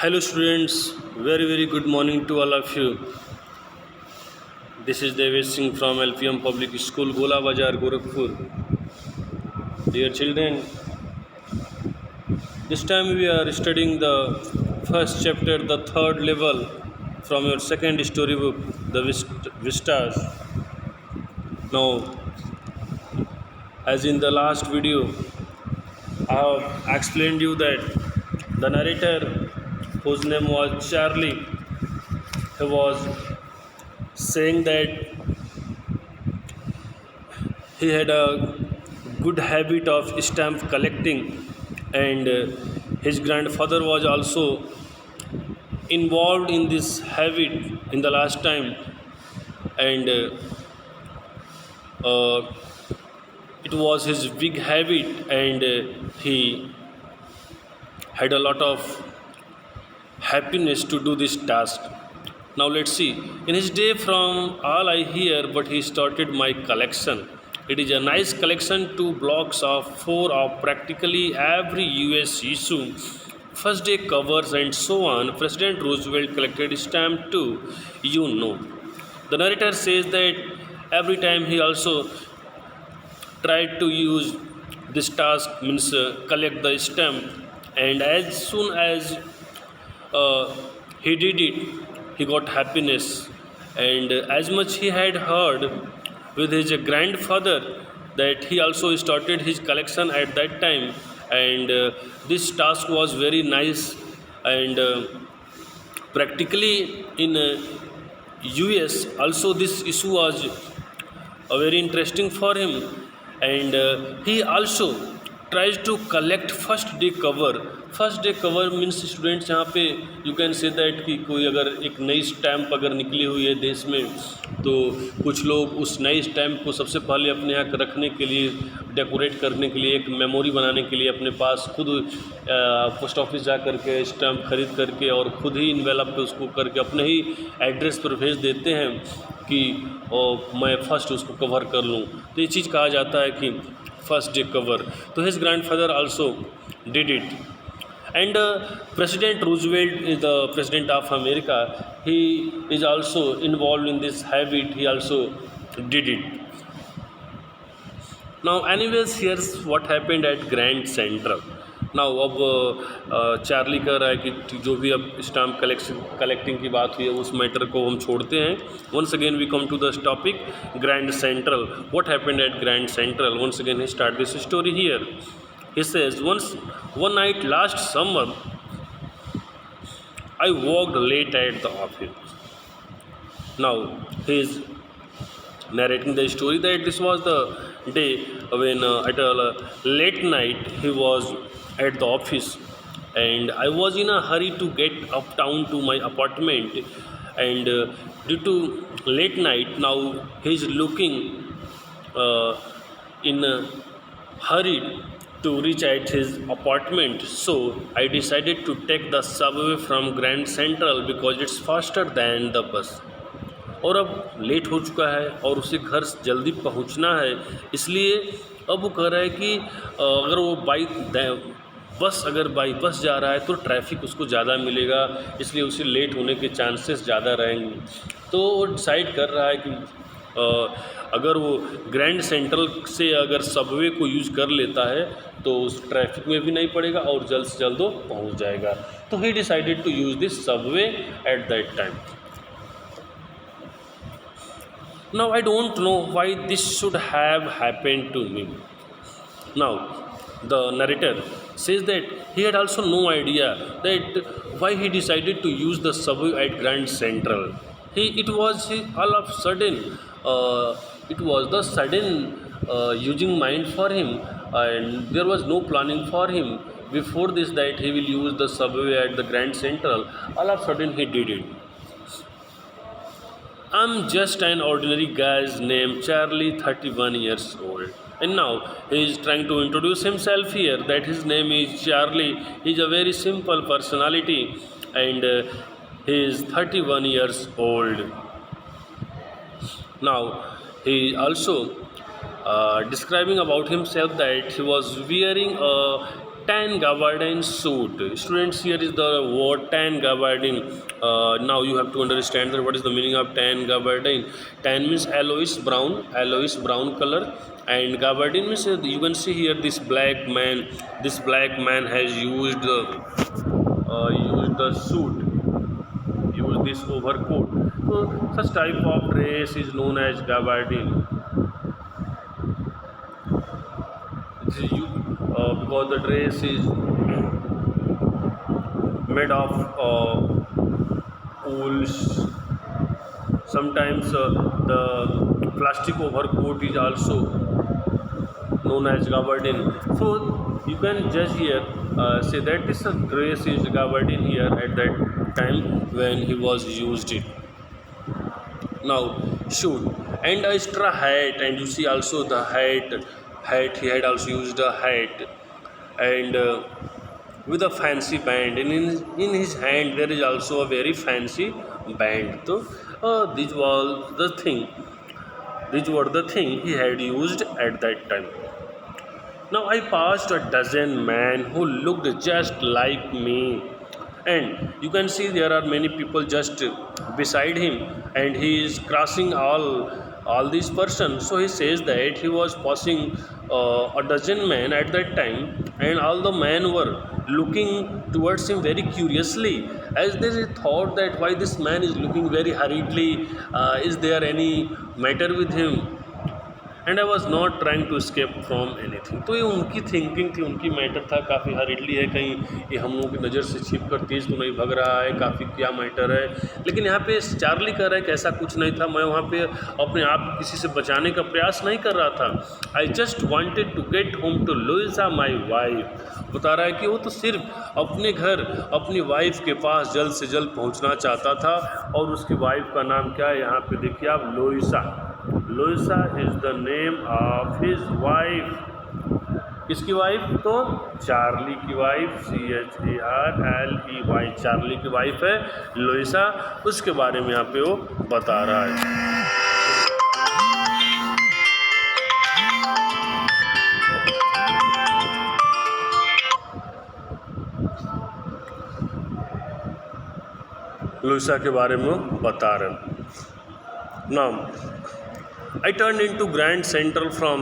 Hello students, very good morning to all of you. This is Devesh Singh from LPM Public School, Gola Bazar, Gorakhpur. Dear children, this time we are studying the first chapter, the third level from your second storybook, The Vistas. Now, as in the last video, I have explained you that the narrator, whose name was Charlie, he was saying that he had a good habit of stamp collecting, and his grandfather was also involved in this habit in the last time, and uh, it was his big habit, and he had a lot of happiness to do this task. Now let's see. In his day, from all I hear, but he started my collection. It is a nice collection, 2 blocks of 4 of practically every US issue, first day covers and so on. President Roosevelt collected stamp too, you know. The narrator says that every time he also tried to use this task, means collect the stamp, and as soon as uh, he did it, he got happiness. And as much he had heard with his grandfather that he also started his collection at that time, and this task was very nice, and practically in US also this issue was very interesting for him, and he also tries to collect first day cover means students यहाँ पे you can say that कि कोई अगर एक नई stamp अगर निकली हुई है देश में, तो कुछ लोग उस नई स्टैम्प को सबसे पहले अपने यहाँ रखने के लिए, डेकोरेट करने के लिए, एक मेमोरी बनाने के लिए अपने पास खुद पोस्ट ऑफिस जा करके स्टैम्प खरीद करके और खुद ही इन्वेलप पे उसको करके अपने ही एड्रेस पर भेज देते हैं कि मैं फर्स्ट उसको कवर कर लूँ। तो ये चीज़ कहा जाता है कि फर्स्ट डे कवर। तो his grandfather also did it, and President Roosevelt is the president of America. He is also involved in this habit. He also did it. Now anyways, here's what happened at Grand Central. Now अब Charlie कह रहा है कि जो भी अब stamp collecting की बात हुई है उस मैटर को हम छोड़ते हैं. Once again we come to the topic Grand Central. What happened at Grand Central? Once again he start this story here. He says, one night last summer, I walked late at the office. Now, he is narrating the story that this was the day when at a late night he was at the office, and I was in a hurry to get uptown to my apartment, and due to late night, now he is looking in a hurry to reach at his apartment. So I decided to take the subway from Grand Central because it's faster than the bus. और अब late हो चुका है और उसे घर जल्दी पहुंचना है, इसलिए अब वो कह रहा है कि अगर वो अगर बाई बस जा रहा है तो ट्रैफिक उसको ज़्यादा मिलेगा, इसलिए उसे लेट होने के चांसेस ज़्यादा रहेंगे. तो वो डिसाइड कर रहा है कि अगर वो ग्रैंड सेंट्रल से अगर सबवे को यूज़ कर लेता है तो उस ट्रैफिक में भी नहीं पड़ेगा और जल्द से जल्द वो पहुंच जाएगा. तो he decided to use this subway at that time. Now I don't know why this should have happened to me. Now the narrator says that he had also no idea that why he decided to use the subway at Grand Central. It was all of sudden, it was the sudden using mind for him, and there was no planning for him before this that he will use the subway at the Grand Central. All of sudden he did it. I'm just an ordinary guy named Charlie, 31 years old. And now he is trying to introduce himself here that his name is Charlie. He is a very simple personality, and he is 31 years old. Now he also describing about himself that he was wearing a tan gabardine suit. Students, here is the word tan gabardine. Now you have to understand that what is the meaning of tan gabardine. Tan means yellowish brown color, and gabardine means you can see here this black man. This black man has used the suit, used this overcoat. So such type of dress is known as gabardine. Because the dress is made of wools. Sometimes the plastic overcoat is also known as gabardine. So you can judge here, say that this dress is gabardine here at that time when he was used it. Now shoot, and a straw hat, and you see also the hat he had also used a hat, and with a fancy band, and in his hand there is also a very fancy band. So this was the thing, these were the thing he had used at that time. Now I passed a dozen men who looked just like me, and you can see there are many people just beside him, and he is crossing all these persons. So he says that he was passing a dozen men at that time, and all the men were looking towards him very curiously, as they thought that why this man is looking very hurriedly. Is there any matter with him? And I was not trying to escape from anything. तो ये उनकी thinking थी, उनकी matter था, काफ़ी हरिडली है, कहीं ये हम लोगों की नज़र से छिप कर तेज़ तो नहीं भग रहा है, काफ़ी क्या मैटर है. लेकिन यहाँ पे चार्ली कह रहा है कि ऐसा कुछ नहीं था, मैं वहाँ पे अपने आप को किसी से बचाने का प्रयास नहीं कर रहा था. I just wanted to get home to Luisa my wife. बता रहा है कि वो तो सिर्फ अपने घर अपनी वाइफ के पास जल्द से जल्द पहुँचना चाहता था. और उसकी वाइफ का नाम क्या है यहाँ पे देखिए आप, लोइसा. लोइसा is the name of his wife. किसकी वाइफ? तो चार्ली की वाइफ, CHARLEY, चार्ली की वाइफ है लोइसा. उसके बारे में यहाँ पे वो बता रहा है. लोइसा के बारे में वो बता रहे हैं. नाम I turned into Grand Central from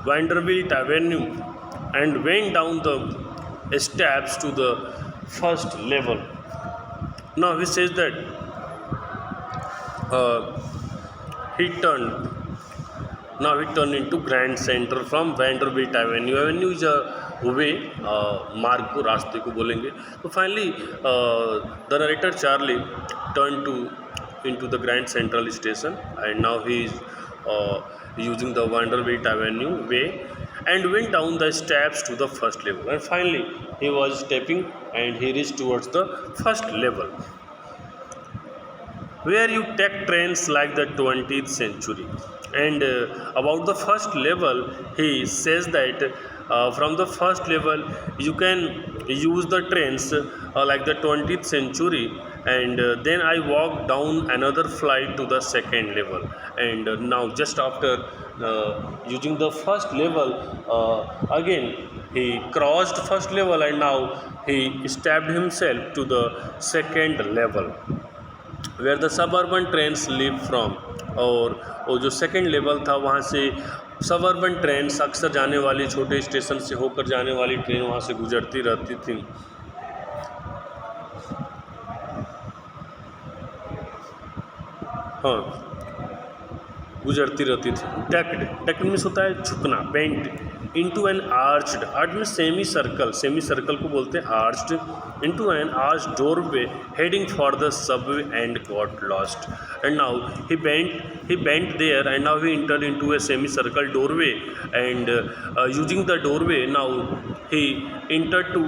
Vanderbilt Avenue and went down the steps to the first level. Now he says that uh, he turned. Now he turned into Grand Central from Vanderbilt Avenue. Avenue is a way, मार्ग को, रास्ते को बोलेंगे. तो finally the narrator Charlie turned into the Grand Central station, and now he is using the Vanderbilt Avenue way and went down the steps to the first level. And finally he was stepping and he reached towards the first level, where you take trains like the 20th century. And about the first level, he says that from the first level you can use the trains like the 20th century. And then I walked down another flight to the second level. And now just after using the first level, again he crossed first level, and now he stepped himself to the second level, where the suburban trains leave from. और वो जो second level था वहाँ से suburban trains, अक्सर जाने वाली, छोटे स्टेशन से होकर जाने वाली ट्रेन वहाँ से गुजरती रहती थी. हाँ, गुजरती रहती थी. टेक्ड मीन्स होता है झुकना. Bent into an arched, arch में सेमी सर्कल, सेमी सर्कल को बोलते हैं arched. Into an arch doorway heading for the subway and got lost. And now he bent there, and now he entered into a semicircle doorway, and using the doorway now he entered to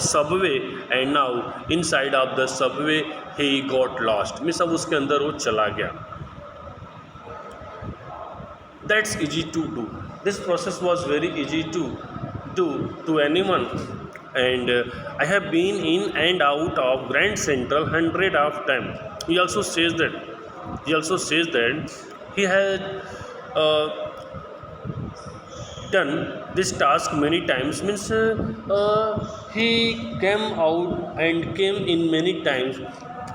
subway, and now inside of the subway he got lost. Means अब उसके अंदर वो चला गया. That's easy to do. This process was very easy to do to any one. And I have been in and out of Grand Central hundred of times. He also says that he had done this task many times, means he came out and came in many times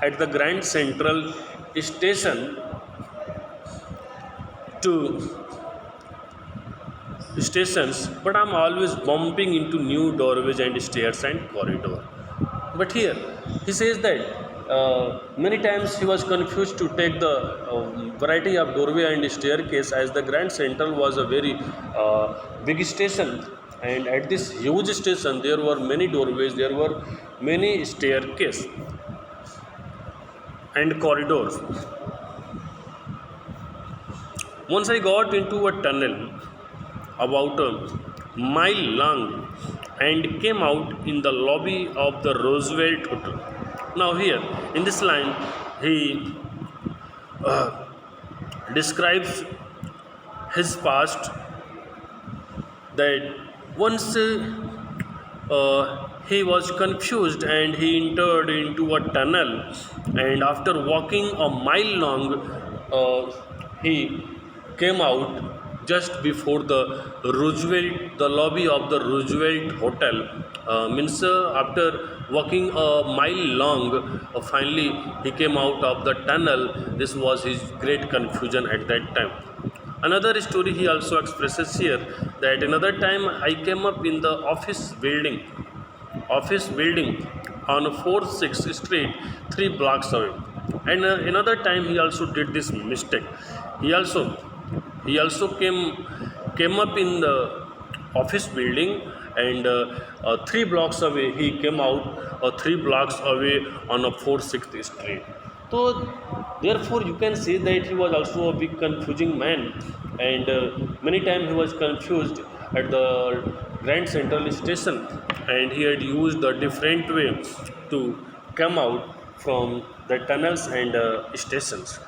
at the Grand Central Station to stations, but I'm always bumping into new doorways and stairs and corridor. But here he says that many times he was confused to take the variety of doorway and staircase, as the Grand Central was a very big station, and at this huge station there were many doorways, there were many staircase and corridors. Once I got into a tunnel about a mile long and came out in the lobby of the Roosevelt Hotel. Now, here in this line, he describes his past, that once he was confused and he entered into a tunnel, and after walking a mile long, he came out just before the Roosevelt, the lobby of the Roosevelt Hotel. Means after walking a mile long, finally he came out of the tunnel. This was his great confusion at that time. Another story he also expresses here, that another time I came up in the office building on 4th 6th Street, 3 blocks away. And another time he also did this mistake. He also he also came up in the office building, and 3 blocks away he came out 3 blocks away on a 4th 6th Street. So therefore you can say that he was also a big confusing man, and many times he was confused at the Grand Central Station, and he had used a different way to come out from the tunnels and stations.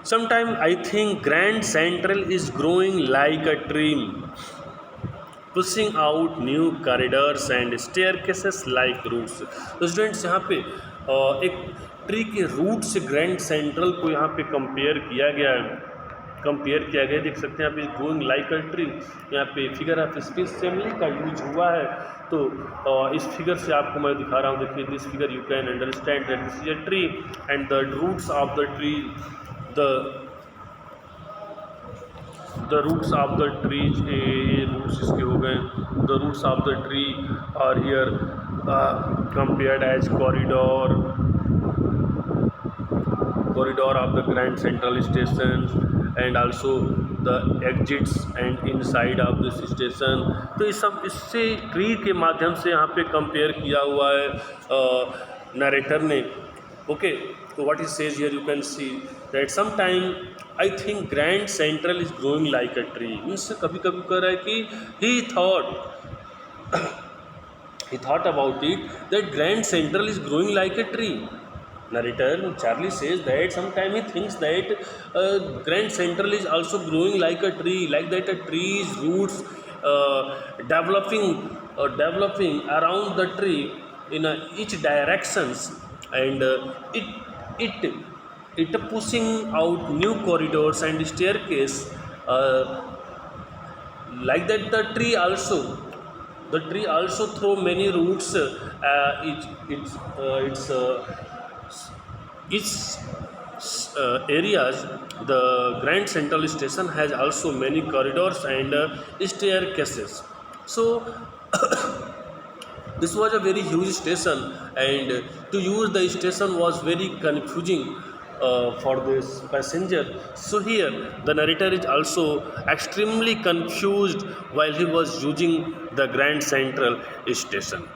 Sometimes I think Grand Central is growing like a tree, pushing out new corridors and staircases like roots. तो students यहाँ पे एक tree के root से grand central को यहाँ पे compare किया गया देख सकते हैं आप, इस ग्रोइंग लाइक अ ट्री। यहाँ पे फिगर ऑफ स्पीच असेंबली का यूज हुआ है, तो इस फिगर से आपको मैं दिखा रहा हूँ। देखिए this figure you can understand that this is a tree and the roots of the tree, the roots of the trees, ये roots इसके हो गए, the roots of the tree are here compared as corridor of the Grand Central Station, and also the exits and inside of this station. तो ये सब इससे tree के माध्यम से यहाँ पे कंपेयर किया हुआ है नरेटर ने। Okay, so what he says here, you can see that sometime I think Grand Central is growing like a tree. Means कभी कभी कह रहा है कि he thought about it that Grand Central is growing like a tree. Narrator Charlie says that sometime he thinks that Grand Central is also growing like a tree, like that a tree's roots developing around the tree in each directions, and it pushing out new corridors and staircase, like that the tree also throw many roots, its areas. The Grand Central Station has also many corridors and staircases. So this was a very huge station, and to use the station was very confusing for this passenger. So here the narrator is also extremely confused while he was using the Grand Central Station.